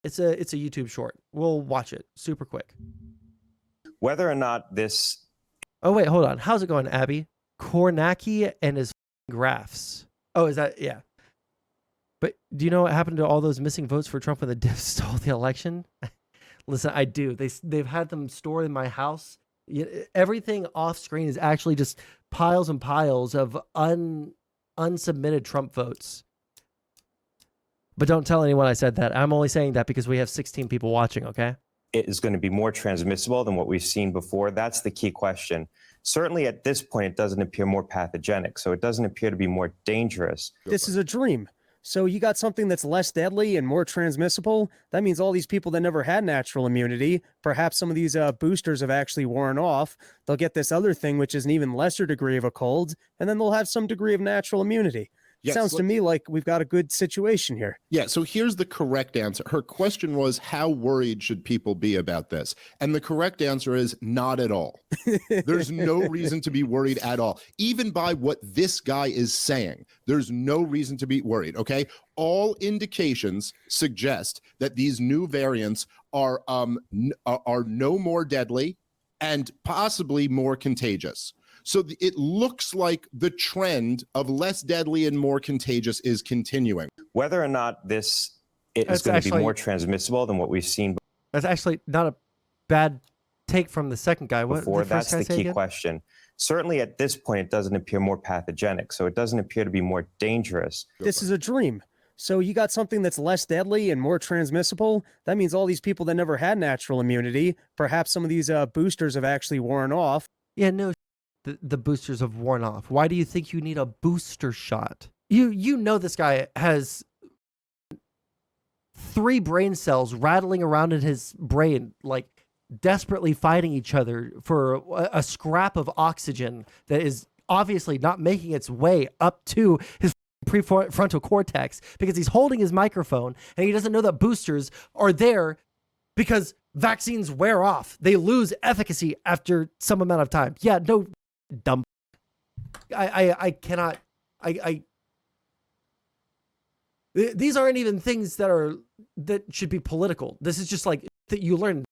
It's a YouTube short. We'll watch it super quick. Whether or not this... Oh, wait, hold on. How's it going, Abby? Kornacki and his graphs. Oh, is that... Yeah. But do you know what happened to all those missing votes for Trump when the Divs stole the election? Listen, I do. They've had them stored in my house. Everything off screen is actually just piles and piles of unsubmitted Trump votes. But don't tell anyone I said that. I'm only saying that because we have 16 people watching, okay? It is going to be more transmissible than what we've seen before. That's the key question. Certainly at this point, it doesn't appear more pathogenic, so it doesn't appear to be more dangerous. This is a dream. So you got something that's less deadly and more transmissible. That means all these people that never had natural immunity, perhaps some of these boosters have actually worn off. They'll get this other thing, which is an even lesser degree of a cold, and then they'll have some degree of natural immunity. Yes, sounds to me like we've got a good situation here. Yeah, so here's the correct answer. Her question was, how worried should people be about this? And the correct answer is not at all. There's no reason to be worried at all. Even by what this guy is saying, there's no reason to be worried, okay? All indications suggest that these new variants are no more deadly and possibly more contagious. So it looks like the trend of less deadly and more contagious is continuing. Whether or not it is going to be more transmissible than what we've seen That's actually not a bad take from the second guy. before, that's the key question. Certainly at this point, it doesn't appear more pathogenic, so it doesn't appear to be more dangerous. This is a dream. So you got something that's less deadly and more transmissible. That means all these people that never had natural immunity, perhaps some of these boosters have actually worn off. Yeah, no, the boosters have worn off. Why do you think you need a booster shot? You know this guy has 3 brain cells rattling around in his brain, like desperately fighting each other for a scrap of oxygen that is obviously not making its way up to his prefrontal cortex because he's holding his microphone and he doesn't know that boosters are there because vaccines wear off. They lose efficacy after some amount of time. Yeah, no, dumb. I cannot. These aren't even things that should be political. This is just like that you learn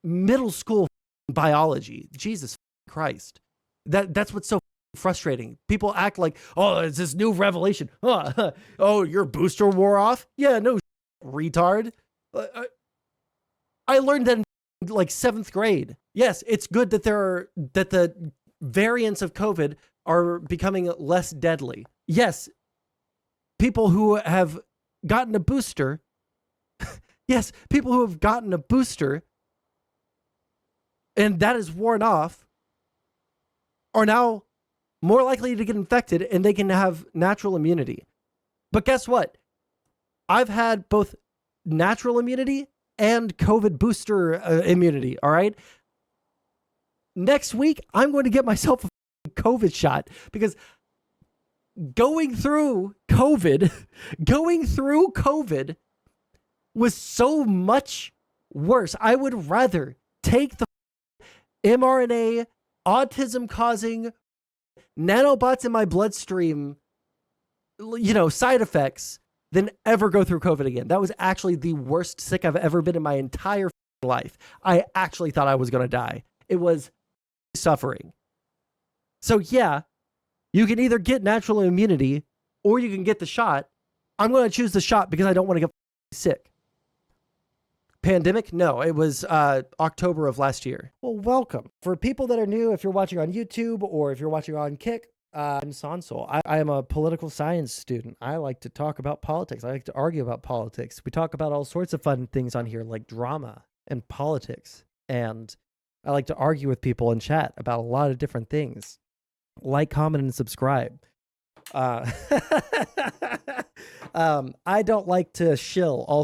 middle school biology. Jesus Christ. That's what's so frustrating. People act like, oh, it's this new revelation. Oh, your booster wore off? Yeah, no, retard. I learned that in like 7th grade. Yes, it's good that that the variants of COVID are becoming less deadly. Yes, people who have gotten a booster, yes, people who have gotten a booster and that is worn off are now more likely to get infected and they can have natural immunity. But guess what? I've had both natural immunity and COVID booster immunity, all right? Next week, I'm going to get myself a COVID shot because going through COVID was so much worse. I would rather take the mRNA, autism-causing nanobots in my bloodstream, side effects than ever go through COVID again. That was actually the worst sick I've ever been in my entire life. I actually thought I was going to die. It was suffering. So yeah, you can either get natural immunity or you can get the shot. I'm going to choose the shot because I don't want to get sick. Pandemic? No, it was October of last year. Well, welcome. For people that are new, if you're watching on YouTube or if you're watching on Kick, I'm Sondsol. I am a political science student. I like to talk about politics. I like to argue about politics. We talk about all sorts of fun things on here like drama and politics. And I like to argue with people and chat about a lot of different things. Like, comment, and subscribe. I don't like to shill. Also,